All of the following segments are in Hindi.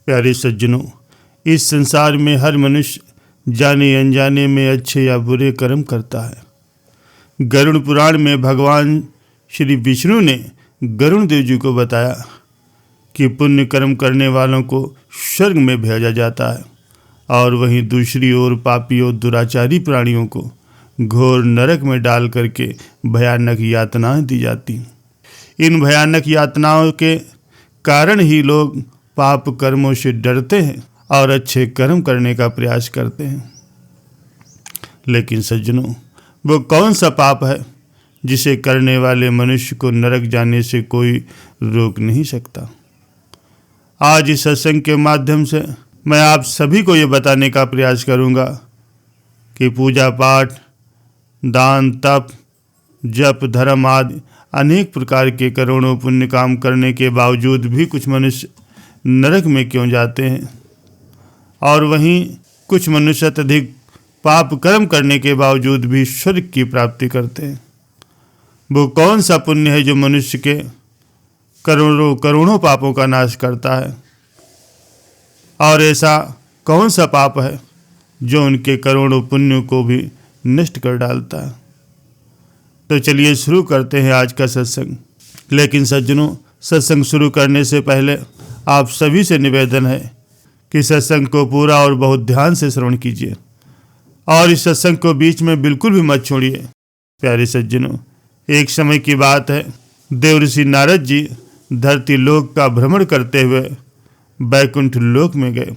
प्यारे सज्जनों, इस संसार में हर मनुष्य जाने अनजाने में अच्छे या बुरे कर्म करता है। गरुड़ पुराण में भगवान श्री विष्णु ने गरुड़ देव जी को बताया कि पुण्य कर्म करने वालों को स्वर्ग में भेजा जाता है और वहीं दूसरी ओर पापी और दुराचारी प्राणियों को घोर नरक में डाल करके भयानक यातनाएं दी जाती। इन भयानक यातनाओं के कारण ही लोग पाप कर्मों से डरते हैं और अच्छे कर्म करने का प्रयास करते हैं। लेकिन सज्जनों, वो कौन सा पाप है जिसे करने वाले मनुष्य को नरक जाने से कोई रोक नहीं सकता? आज इस सत्संग के माध्यम से मैं आप सभी को ये बताने का प्रयास करूंगा कि पूजा पाठ, दान, तप, जप, धर्म आदि अनेक प्रकार के करोड़ों पुण्य काम करने के बावजूद भी कुछ मनुष्य नरक में क्यों जाते हैं और वहीं कुछ मनुष्य अत्यधिक पाप कर्म करने के बावजूद भी स्वर्ग की प्राप्ति करते हैं। वो कौन सा पुण्य है जो मनुष्य के करोड़ों करोड़ों पापों का नाश करता है, और ऐसा कौन सा पाप है जो उनके करोड़ों पुण्यों को भी नष्ट कर डालता है? तो चलिए शुरू करते हैं आज का सत्संग। लेकिन सज्जनों, सत्संग शुरू करने से पहले आप सभी से निवेदन है कि सत्संग को पूरा और बहुत ध्यान से श्रवण कीजिए और इस सत्संग को बीच में बिल्कुल भी मत छोड़िए। प्यारे सज्जनों, एक समय की बात है, देवर्षि नारद जी धरती लोक का भ्रमण करते हुए बैकुंठ लोक में गए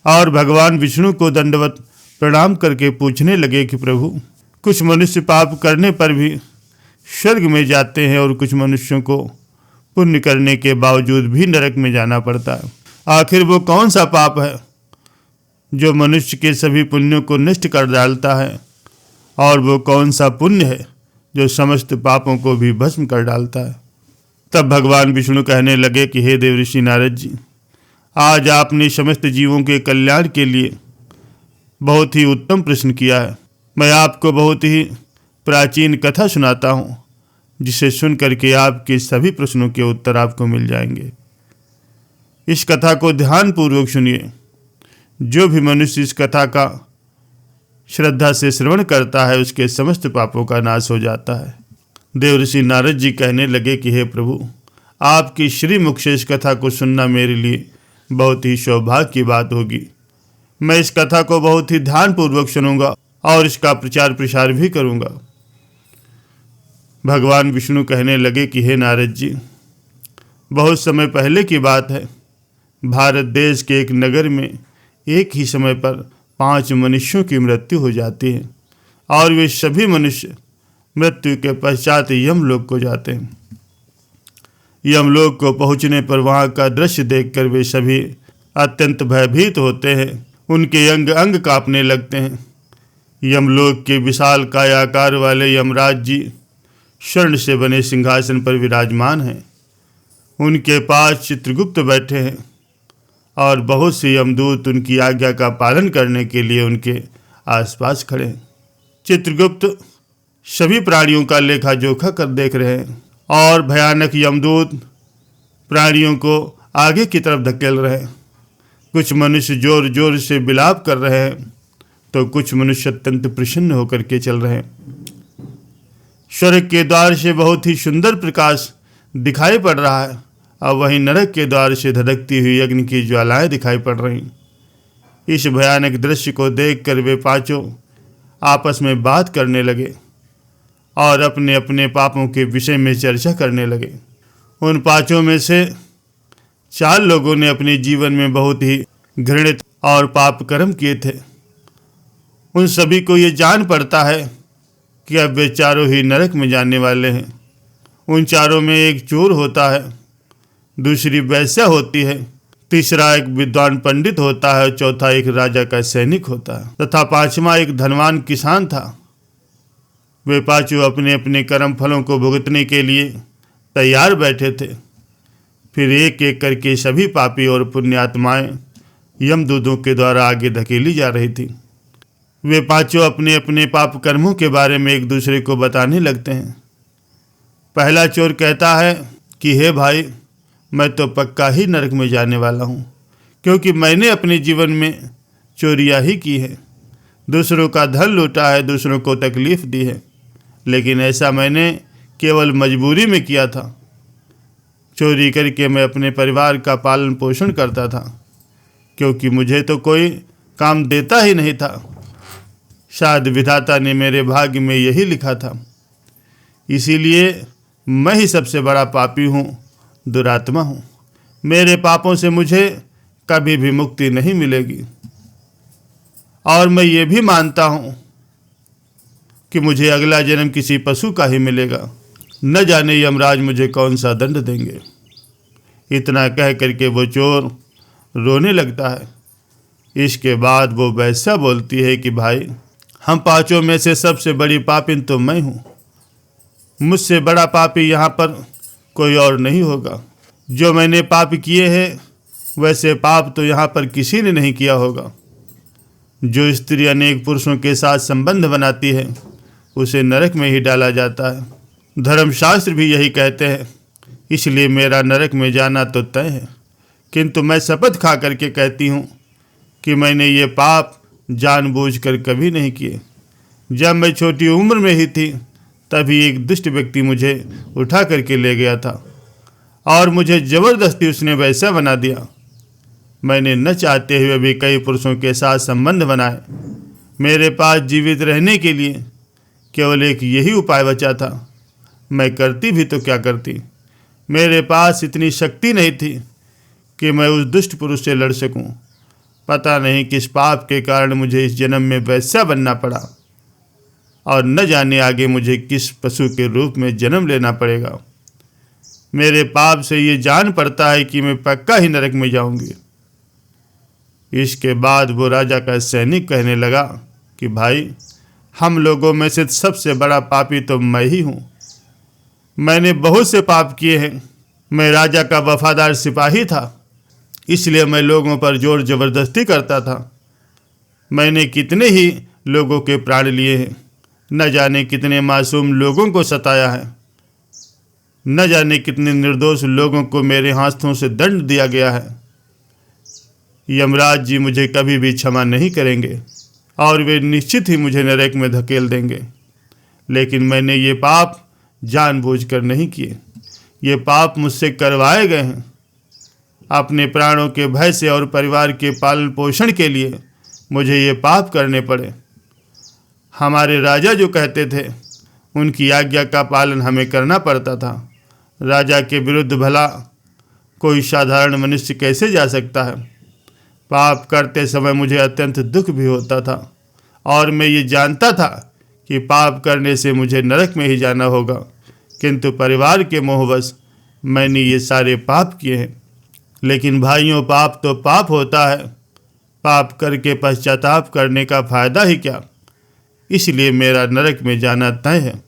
और भगवान विष्णु को दंडवत प्रणाम करके पूछने लगे कि प्रभु, कुछ मनुष्य पाप करने पर भी स्वर्ग में जाते हैं और कुछ मनुष्यों को पुण्य करने के बावजूद भी नरक में जाना पड़ता है। आखिर वो कौन सा पाप है जो मनुष्य के सभी पुण्यों को नष्ट कर डालता है, और वो कौन सा पुण्य है जो समस्त पापों को भी भस्म कर डालता है? तब भगवान विष्णु कहने लगे कि हे देवर्षि नारद जी, आज आपने समस्त जीवों के कल्याण के लिए बहुत ही उत्तम प्रश्न किया है। मैं आपको बहुत ही प्राचीन कथा सुनाता हूँ, जिसे सुन करके आपके सभी प्रश्नों के उत्तर आपको मिल जाएंगे। इस कथा को ध्यानपूर्वक सुनिए। जो भी मनुष्य इस कथा का श्रद्धा से श्रवण करता है, उसके समस्त पापों का नाश हो जाता है। देवर्षि नारद जी कहने लगे कि हे प्रभु, आपकी श्रीमुख से इस कथा को सुनना मेरे लिए बहुत ही सौभाग्य की बात होगी। मैं इस कथा को बहुत ही ध्यानपूर्वक सुनूंगा और इसका प्रचार प्रसार भी करूंगा। भगवान विष्णु कहने लगे कि हे नारद जी, बहुत समय पहले की बात है, भारत देश के एक नगर में एक ही समय पर 5 मनुष्यों की मृत्यु हो जाती है और वे सभी मनुष्य मृत्यु के पश्चात यमलोक को जाते हैं। यमलोक को पहुंचने पर वहां का दृश्य देखकर वे सभी अत्यंत भयभीत होते हैं। उनके अंग अंग कांपने लगते हैं। यमलोक के विशाल कायाकार वाले यमराज जी स्वर्ण से बने सिंहासन पर विराजमान हैं। उनके पास चित्रगुप्त बैठे हैं और बहुत से यमदूत उनकी आज्ञा का पालन करने के लिए उनके आसपास खड़े हैं। चित्रगुप्त सभी प्राणियों का लेखा जोखा कर देख रहे हैं और भयानक यमदूत प्राणियों को आगे की तरफ धकेल रहे हैं। कुछ मनुष्य जोर जोर से विलाप कर रहे हैं तो कुछ मनुष्य अत्यंत प्रसन्न होकर के चल रहे हैं। स्वर्ग के द्वार से बहुत ही सुंदर प्रकाश दिखाई पड़ रहा है और वहीं नरक के द्वार से धधकती हुई अग्नि की ज्वालाएं दिखाई पड़ रही। इस भयानक दृश्य को देखकर वे पांचों आपस में बात करने लगे और अपने अपने पापों के विषय में चर्चा करने लगे। उन पांचों में से 4 लोगों ने अपने जीवन में बहुत ही घृणित और पाप कर्म किए थे। उन सभी को ये जान पड़ता है कि अब वे चारों ही नरक में जाने वाले हैं। उन चारों में एक चोर होता है, दूसरी वैश्या होती है, तीसरा एक विद्वान पंडित होता है, चौथा एक राजा का सैनिक होता है तथा 5वां एक धनवान किसान था। वे पांचों अपने अपने कर्म फलों को भुगतने के लिए तैयार बैठे थे। फिर एक एक करके सभी पापी और पुण्यात्माएं यमदूतों के द्वारा आगे धकेली जा रही थी। वे पांचों अपने अपने पाप कर्मों के बारे में एक दूसरे को बताने लगते हैं। पहला चोर कहता है कि हे भाई, मैं तो पक्का ही नरक में जाने वाला हूँ। क्योंकि मैंने अपने जीवन में चोरियां ही की है, दूसरों का धन लूटा है, दूसरों को तकलीफ दी है, लेकिन ऐसा मैंने केवल मजबूरी में किया था। चोरी करके मैं अपने परिवार का पालन पोषण करता था, क्योंकि मुझे तो कोई काम देता ही नहीं था। शायद विधाता ने मेरे भाग्य में यही लिखा था, इसीलिए मैं ही सबसे बड़ा पापी हूँ, दुरात्मा हूँ। मेरे पापों से मुझे कभी भी मुक्ति नहीं मिलेगी, और मैं ये भी मानता हूँ कि मुझे अगला जन्म किसी पशु का ही मिलेगा। न जाने यमराज मुझे कौन सा दंड देंगे। इतना कह करके वो चोर रोने लगता है। इसके बाद वो वैसा बोलती है कि भाई, हम पांचों में से सबसे बड़ी पापिन तो मैं हूँ। मुझसे बड़ा पापी यहाँ पर कोई और नहीं होगा। जो मैंने पाप किए हैं वैसे पाप तो यहाँ पर किसी ने नहीं किया होगा। जो स्त्री अनेक पुरुषों के साथ संबंध बनाती है उसे नरक में ही डाला जाता है। धर्मशास्त्र भी यही कहते हैं, इसलिए मेरा नरक में जाना तो तय है। किंतु मैं शपथ खा करके कहती हूँ कि मैंने ये पाप जानबूझकर कभी नहीं किए। जब मैं छोटी उम्र में ही थी तभी एक दुष्ट व्यक्ति मुझे उठा करके ले गया था और मुझे ज़बरदस्ती उसने वैसा बना दिया। मैंने न चाहते हुए भी कई पुरुषों के साथ संबंध बनाए। मेरे पास जीवित रहने के लिए केवल एक यही उपाय बचा था। मैं करती भी तो क्या करती। मेरे पास इतनी शक्ति नहीं थी कि मैं उस दुष्ट पुरुष से लड़ सकूं। पता नहीं किस पाप के कारण मुझे इस जन्म में वैसा बनना पड़ा, और न जाने आगे मुझे किस पशु के रूप में जन्म लेना पड़ेगा। मेरे पाप से ये जान पड़ता है कि मैं पक्का ही नरक में जाऊंगी। इसके बाद वो राजा का सैनिक कहने लगा कि भाई, हम लोगों में से सबसे बड़ा पापी तो मैं ही हूँ। मैंने बहुत से पाप किए हैं। मैं राजा का वफादार सिपाही था, इसलिए मैं लोगों पर जोर जबरदस्ती करता था। मैंने कितने ही लोगों के प्राण लिए हैं। न जाने कितने मासूम लोगों को सताया है। न जाने कितने निर्दोष लोगों को मेरे हाथों से दंड दिया गया है। यमराज जी मुझे कभी भी क्षमा नहीं करेंगे और वे निश्चित ही मुझे नरक में धकेल देंगे। लेकिन मैंने ये पाप जानबूझकर नहीं किए। ये पाप मुझसे करवाए गए हैं। अपने प्राणों के भय से और परिवार के पालन पोषण के लिए मुझे ये पाप करने पड़े। हमारे राजा जो कहते थे उनकी आज्ञा का पालन हमें करना पड़ता था। राजा के विरुद्ध भला कोई साधारण मनुष्य कैसे जा सकता है। पाप करते समय मुझे अत्यंत दुख भी होता था, और मैं ये जानता था कि पाप करने से मुझे नरक में ही जाना होगा। किंतु परिवार के मोहवश मैंने ये सारे पाप किए हैं। लेकिन भाइयों, पाप तो पाप होता है। पाप करके पश्चाताप करने का फायदा ही क्या। इसलिए मेरा नरक में जाना तय है।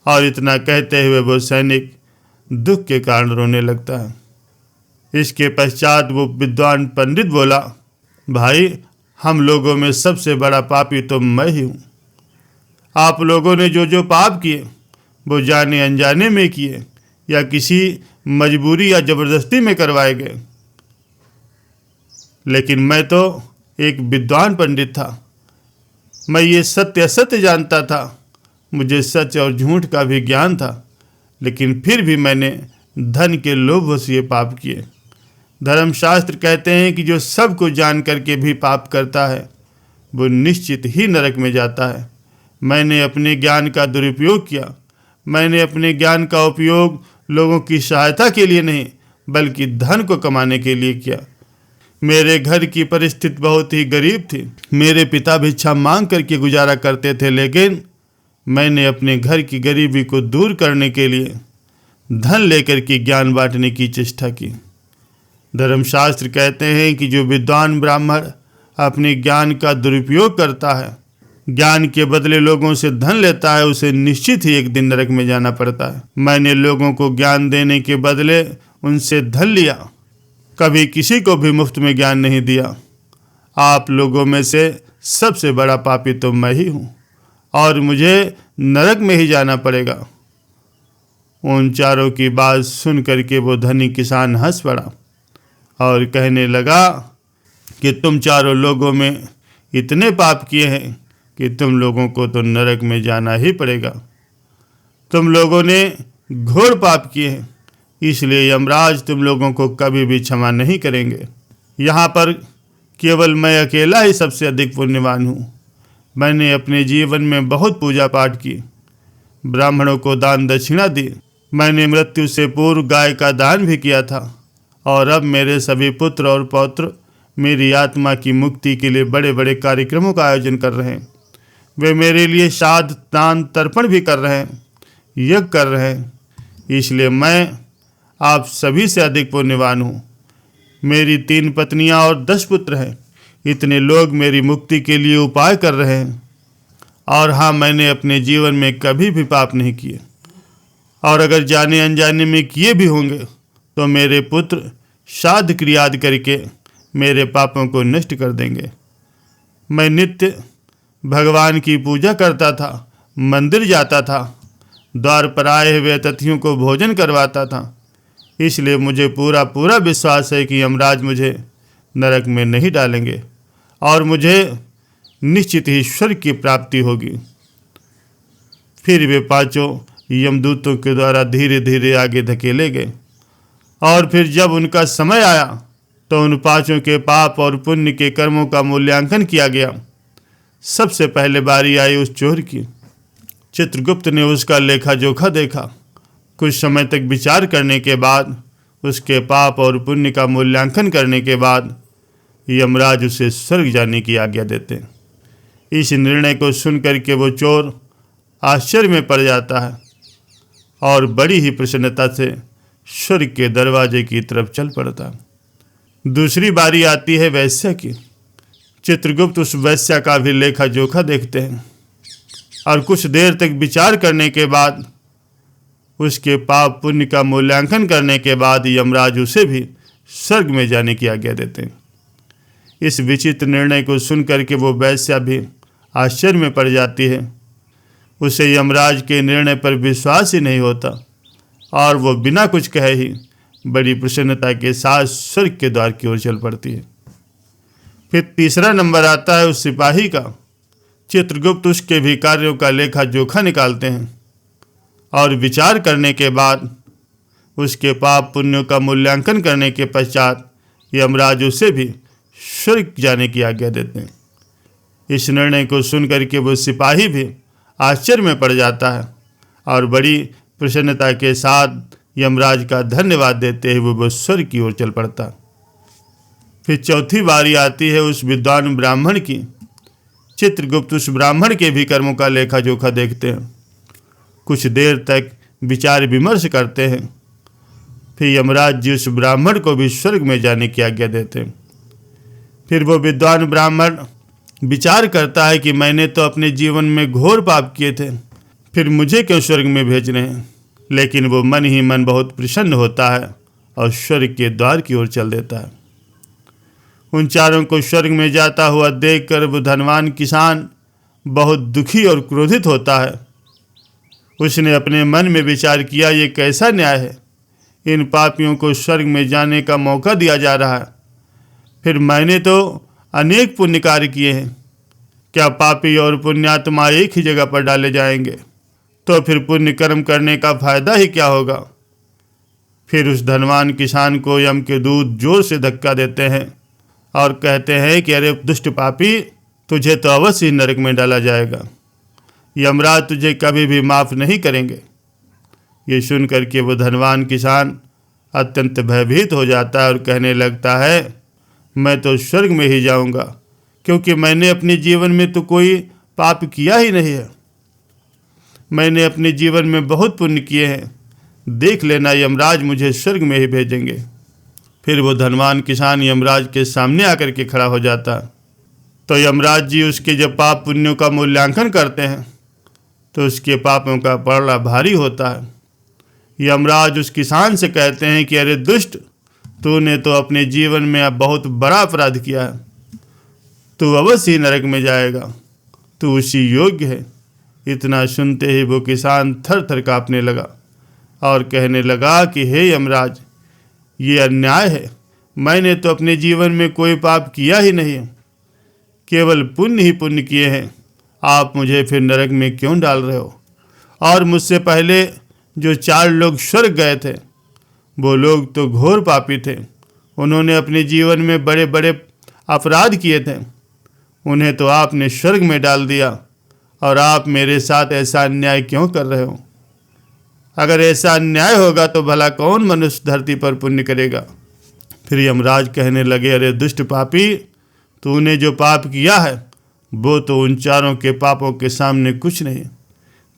और इतना कहते हुए वो सैनिक दुख के कारण रोने लगता है। इसके पश्चात वो विद्वान पंडित बोला, भाई, हम लोगों में सबसे बड़ा पापी तो मैं ही हूँ। आप लोगों ने जो जो पाप किए वो जाने अनजाने में किए या किसी मजबूरी या ज़बरदस्ती में करवाए गए। लेकिन मैं तो एक विद्वान पंडित था। मैं ये सत्य असत्य जानता था। मुझे सच और झूठ का भी ज्ञान था, लेकिन फिर भी मैंने धन के लोभ से ये पाप किए। धर्मशास्त्र कहते हैं कि जो सब कुछ जान करके भी पाप करता है वो निश्चित ही नरक में जाता है। मैंने अपने ज्ञान का दुरुपयोग किया। मैंने अपने ज्ञान का उपयोग लोगों की सहायता के लिए नहीं बल्कि धन को कमाने के लिए किया। मेरे घर की परिस्थिति बहुत ही गरीब थी। मेरे पिता भिक्षा मांग करके गुजारा करते थे, लेकिन मैंने अपने घर की गरीबी को दूर करने के लिए धन लेकर के ज्ञान बांटने की चेष्टा की। धर्मशास्त्र कहते हैं कि जो विद्वान ब्राह्मण अपने ज्ञान का दुरुपयोग करता है, ज्ञान के बदले लोगों से धन लेता है, उसे निश्चित ही एक दिन नरक में जाना पड़ता है। मैंने लोगों को ज्ञान देने के बदले उनसे धन लिया, कभी किसी को भी मुफ्त में ज्ञान नहीं दिया। आप लोगों में से सबसे बड़ा पापी तो मैं ही हूँ और मुझे नरक में ही जाना पड़ेगा। उन चारों की बात सुन करके वो धनी किसान हंस पड़ा और कहने लगा कि तुम चारों लोगों में इतने पाप किए हैं कि तुम लोगों को तो नरक में जाना ही पड़ेगा। तुम लोगों ने घोर पाप किए हैं, इसलिए यमराज तुम लोगों को कभी भी क्षमा नहीं करेंगे। यहाँ पर केवल मैं अकेला ही सबसे अधिक पुण्यवान हूँ। मैंने अपने जीवन में बहुत पूजा पाठ की, ब्राह्मणों को दान दक्षिणा दी, मैंने मृत्यु से पूर्व गाय का दान भी किया था, और अब मेरे सभी पुत्र और पौत्र मेरी आत्मा की मुक्ति के लिए बड़े बड़े कार्यक्रमों का आयोजन कर रहे हैं। वे मेरे लिए श्राद्ध दान तर्पण भी कर रहे हैं, यज्ञ कर रहे हैं। इसलिए मैं आप सभी से अधिक पुण्यवान हूँ। मेरी 3 पत्नियाँ और 10 पुत्र हैं। इतने लोग मेरी मुक्ति के लिए उपाय कर रहे हैं। और हाँ, मैंने अपने जीवन में कभी भी पाप नहीं किए, और अगर जाने अनजाने में किए भी होंगे तो मेरे पुत्र श्राद्ध क्रियादि करके मेरे पापों को नष्ट कर देंगे। मैं नित्य भगवान की पूजा करता था, मंदिर जाता था, द्वार पर आए हुए अतिथियों को भोजन करवाता था। इसलिए मुझे पूरा पूरा विश्वास है कि यमराज मुझे नरक में नहीं डालेंगे और मुझे निश्चित ही स्वर्ग की प्राप्ति होगी। फिर वे 5 यमदूतों के द्वारा धीरे धीरे आगे धकेले गए, और फिर जब उनका समय आया तो उन 5 के पाप और पुण्य के कर्मों का मूल्यांकन किया गया। सबसे पहले बारी आई उस चोर की। चित्रगुप्त ने उसका लेखा जोखा देखा। कुछ समय तक विचार करने के बाद, उसके पाप और पुण्य का मूल्यांकन करने के बाद यमराज उसे स्वर्ग जाने की आज्ञा देते हैं। इस निर्णय को सुनकर के वो चोर आश्चर्य में पड़ जाता है और बड़ी ही प्रसन्नता से स्वर्ग के दरवाजे की तरफ चल पड़ता है। दूसरी बारी आती है वैश्या की। चित्रगुप्त उस वैश्या का भी लेखा जोखा देखते हैं, और कुछ देर तक विचार करने के बाद, उसके पाप पुण्य का मूल्यांकन करने के बाद यमराज उसे भी स्वर्ग में जाने की आज्ञा देते हैं। इस विचित्र निर्णय को सुनकर के वो वैश्या भी आश्चर्य में पड़ जाती है। उसे यमराज के निर्णय पर विश्वास ही नहीं होता, और वो बिना कुछ कहे ही बड़ी प्रसन्नता के साथ स्वर्ग के द्वार की ओर चल पड़ती है। फिर तीसरा नंबर आता है उस सिपाही का। चित्रगुप्त उसके भी कार्यों का लेखा जोखा निकालते हैं, और विचार करने के बाद उसके पाप पुण्यों का मूल्यांकन करने के पश्चात यमराज उसे भी स्वर्ग जाने की आज्ञा देते हैं। इस निर्णय को सुनकर के वो सिपाही भी आश्चर्य में पड़ जाता है, और बड़ी प्रसन्नता के साथ यमराज का धन्यवाद देते हुए वो स्वर्ग की ओर चल पड़ता। फिर चौथी बारी आती है उस विद्वान ब्राह्मण की। चित्रगुप्त उस ब्राह्मण के भी कर्मों का लेखा जोखा देखते हैं। कुछ देर तक विचार विमर्श करते हैं। फिर यमराज जी उस ब्राह्मण को भी स्वर्ग में जाने की आज्ञा देते हैं। फिर वो विद्वान ब्राह्मण विचार करता है कि मैंने तो अपने जीवन में घोर पाप किए थे, फिर मुझे क्यों स्वर्ग में भेज रहे हैं। लेकिन वो मन ही मन बहुत प्रसन्न होता है और स्वर्ग के द्वार की ओर चल देता है। उन चारों को स्वर्ग में जाता हुआ देखकर वो धनवान किसान बहुत दुखी और क्रोधित होता है। उसने अपने मन में विचार किया, ये कैसा न्याय है। इन पापियों को स्वर्ग में जाने का मौका दिया जा रहा है, फिर मैंने तो अनेक पुण्य कार्य किए हैं। क्या पापी और पुण्यात्मा एक ही जगह पर डाले जाएंगे? तो फिर पुण्य कर्म करने का फायदा ही क्या होगा। फिर उस धनवान किसान को यम के दूत जोर से धक्का देते हैं और कहते हैं कि अरे दुष्ट पापी, तुझे तो अवश्य ही नरक में डाला जाएगा। यमराज तुझे कभी भी माफ़ नहीं करेंगे। ये सुन करके वो धनवान किसान अत्यंत भयभीत हो जाता है और कहने लगता है, मैं तो स्वर्ग में ही जाऊंगा, क्योंकि मैंने अपने जीवन में तो कोई पाप किया ही नहीं है। मैंने अपने जीवन में बहुत पुण्य किए हैं। देख लेना, यमराज मुझे स्वर्ग में ही भेजेंगे। फिर वो धनवान किसान यमराज के सामने आकर के खड़ा हो जाता। तो यमराज जी उसके जब पाप पुण्यों का मूल्यांकन करते हैं तो उसके पापों का पलड़ा भारी होता है। यमराज उस किसान से कहते हैं कि अरे दुष्ट, तूने तो अपने जीवन में अब बहुत बड़ा अपराध किया है। तू अवश्य ही नरक में जाएगा, तू उसी योग्य है। इतना सुनते ही वो किसान थर थर काँपने लगा और कहने लगा कि हे यमराज, ये अन्याय है। मैंने तो अपने जीवन में कोई पाप किया ही नहीं, केवल पुण्य ही पुण्य किए हैं। आप मुझे फिर नरक में क्यों डाल रहे हो? और मुझसे पहले जो 4 लोग स्वर्ग गए थे, वो लोग तो घोर पापी थे। उन्होंने अपने जीवन में बड़े बड़े अपराध किए थे, उन्हें तो आपने स्वर्ग में डाल दिया। और आप मेरे साथ ऐसा अन्याय क्यों कर रहे हो? अगर ऐसा अन्याय होगा तो भला कौन मनुष्य धरती पर पुण्य करेगा? फिर यमराज कहने लगे, अरे दुष्ट पापी, तूने जो पाप किया है वो तो उन 4 के पापों के सामने कुछ नहीं।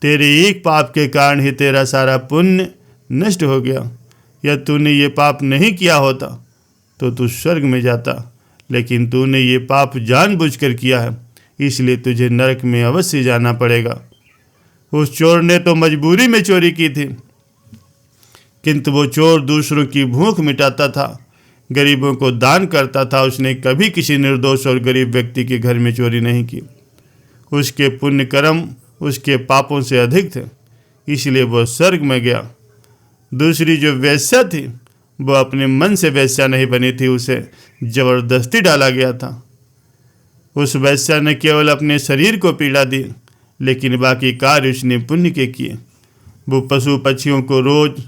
तेरे एक पाप के कारण ही तेरा सारा पुण्य नष्ट हो गया। यदि तूने ये पाप नहीं किया होता तो तू स्वर्ग में जाता, लेकिन तूने ये पाप जानबूझकर किया है, इसलिए तुझे नरक में अवश्य जाना पड़ेगा। उस चोर ने तो मजबूरी में चोरी की थी, किंतु वो चोर दूसरों की भूख मिटाता था, गरीबों को दान करता था। उसने कभी किसी निर्दोष और गरीब व्यक्ति के घर में चोरी नहीं की। उसके पुण्य कर्म उसके पापों से अधिक थे, इसलिए वो स्वर्ग में गया। दूसरी जो वेश्या थी, वो अपने मन से वेश्या नहीं बनी थी, उसे जबरदस्ती डाला गया था। उस वेश्या ने केवल अपने शरीर को पीड़ा दी, लेकिन बाकी कार्य उसने पुण्य के किए। वो पशु पक्षियों को रोज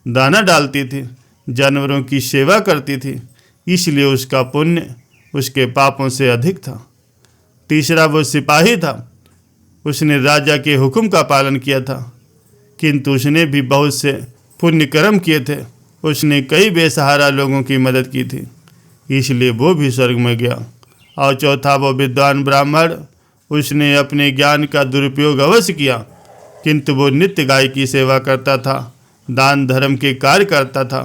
दाना डालती थी, जानवरों की सेवा करती थी, इसलिए उसका पुण्य उसके पापों से अधिक था। तीसरा वो सिपाही था, उसने राजा के हुक्म का पालन किया था, किंतु उसने भी बहुत से पुण्य कर्म किए थे। उसने कई बेसहारा लोगों की मदद की थी, इसलिए वो भी स्वर्ग में गया। और चौथा वो विद्वान ब्राह्मण, उसने अपने ज्ञान का दुरुपयोग अवश्य किया, किंतु वो नित्य गाय की सेवा करता था, दान धर्म के कार्य करता था,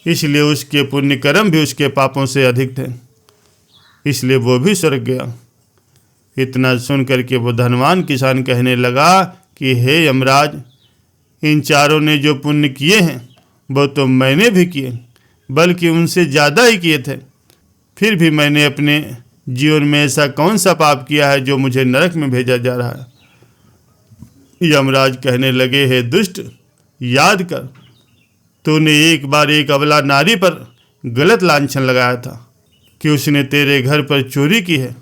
इसलिए उसके पुण्य कर्म भी उसके पापों से अधिक थे, इसलिए वो भी स्वर्ग गया। इतना सुन करके वो धनवान किसान कहने लगा कि हे यमराज, इन 4 ने जो पुण्य किए हैं वो तो मैंने भी किए, बल्कि उनसे ज़्यादा ही किए थे। फिर भी मैंने अपने जीवन में ऐसा कौन सा पाप किया है जो मुझे नरक में भेजा जा रहा है? यमराज कहने लगे, हे दुष्ट, याद कर, तूने एक बार एक अबला नारी पर गलत लांछन लगाया था कि उसने तेरे घर पर चोरी की है,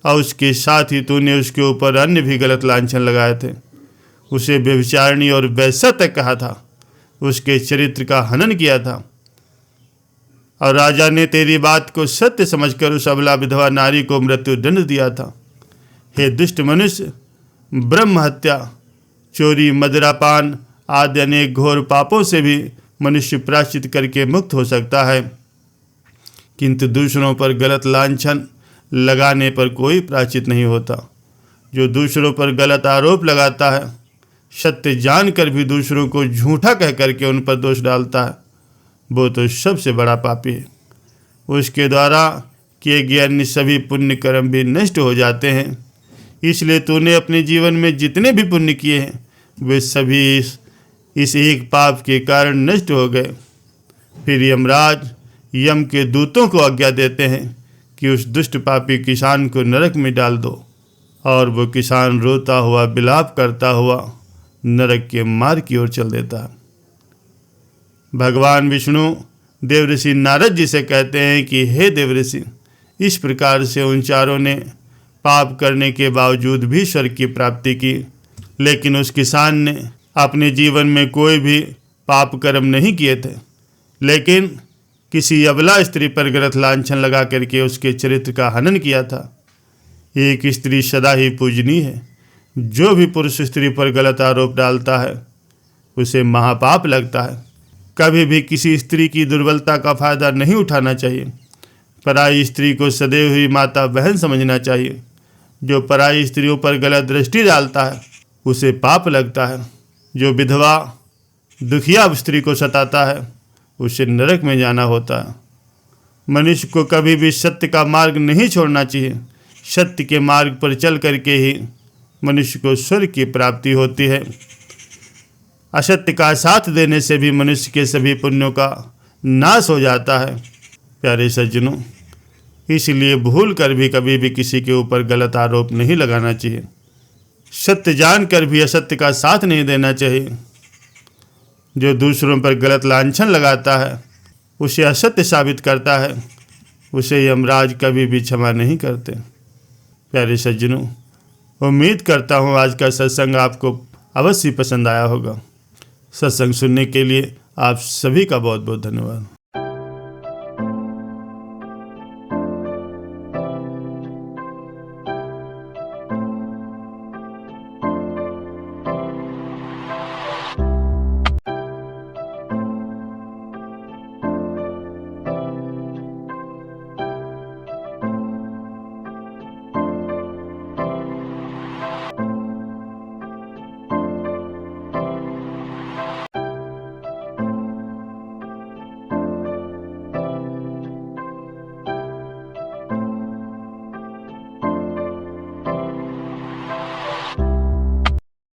और उसके साथ ही तूने उसके ऊपर अन्य भी गलत लांछन लगाए थे। उसे व्यभिचारिणी और वेश्या तक कहा था, उसके चरित्र का हनन किया था। और राजा ने तेरी बात को सत्य समझकर उस अबला विधवा नारी को मृत्यु दंड दिया था। हे दुष्ट मनुष्य, ब्रह्म हत्या, चोरी, मदिरापान आदि अनेक घोर पापों से भी मनुष्य प्रायश्चित करके मुक्त हो सकता है, किंतु दूसरों पर गलत लांछन लगाने पर कोई प्रायश्चित नहीं होता। जो दूसरों पर गलत आरोप लगाता है, सत्य जानकर भी दूसरों को झूठा कह करके उन पर दोष डालता है, वो तो सबसे बड़ा पापी है। उसके द्वारा किए गए अन्य सभी पुण्य कर्म भी नष्ट हो जाते हैं। इसलिए तूने अपने जीवन में जितने भी पुण्य किए हैं वे सभी इस एक पाप के कारण नष्ट हो गए। फिर यमराज यम के दूतों को आज्ञा देते हैं कि उस दुष्ट पापी किसान को नरक में डाल दो, और वो किसान रोता हुआ विलाप करता हुआ नरक के मार्ग की ओर चल देता है। भगवान विष्णु देवऋषि नारद जी से कहते हैं कि हे देवऋषि, इस प्रकार से उन 4 ने पाप करने के बावजूद भी स्वर्ग की प्राप्ति की, लेकिन उस किसान ने अपने जीवन में कोई भी पाप कर्म नहीं किए थे, लेकिन किसी अबला स्त्री पर गलत लांछन लगा करके उसके चरित्र का हनन किया था। एक स्त्री सदा ही पूजनीय है। जो भी पुरुष स्त्री पर गलत आरोप डालता है उसे महापाप लगता है। कभी भी किसी स्त्री की दुर्बलता का फायदा नहीं उठाना चाहिए। पराई स्त्री को सदैव ही माता बहन समझना चाहिए। जो पराई स्त्रियों पर गलत दृष्टि डालता है उसे पाप लगता है। जो विधवा दुखिया स्त्री को सताता है उसे नरक में जाना होता है। मनुष्य को कभी भी सत्य का मार्ग नहीं छोड़ना चाहिए। सत्य के मार्ग पर चल करके ही मनुष्य को स्वर्ग की प्राप्ति होती है। असत्य का साथ देने से भी मनुष्य के सभी पुण्यों का नाश हो जाता है। प्यारे सज्जनों, इसलिए भूल कर भी कभी भी किसी के ऊपर गलत आरोप नहीं लगाना चाहिए। सत्य जानकर भी असत्य का साथ नहीं देना चाहिए। जो दूसरों पर गलत लांछन लगाता है उसे असत्य साबित करता है, उसे यमराज कभी भी क्षमा नहीं करते। प्यारे सज्जनों, उम्मीद करता हूँ आज का सत्संग आपको अवश्य पसंद आया होगा। सत्संग सुनने के लिए आप सभी का बहुत बहुत धन्यवाद।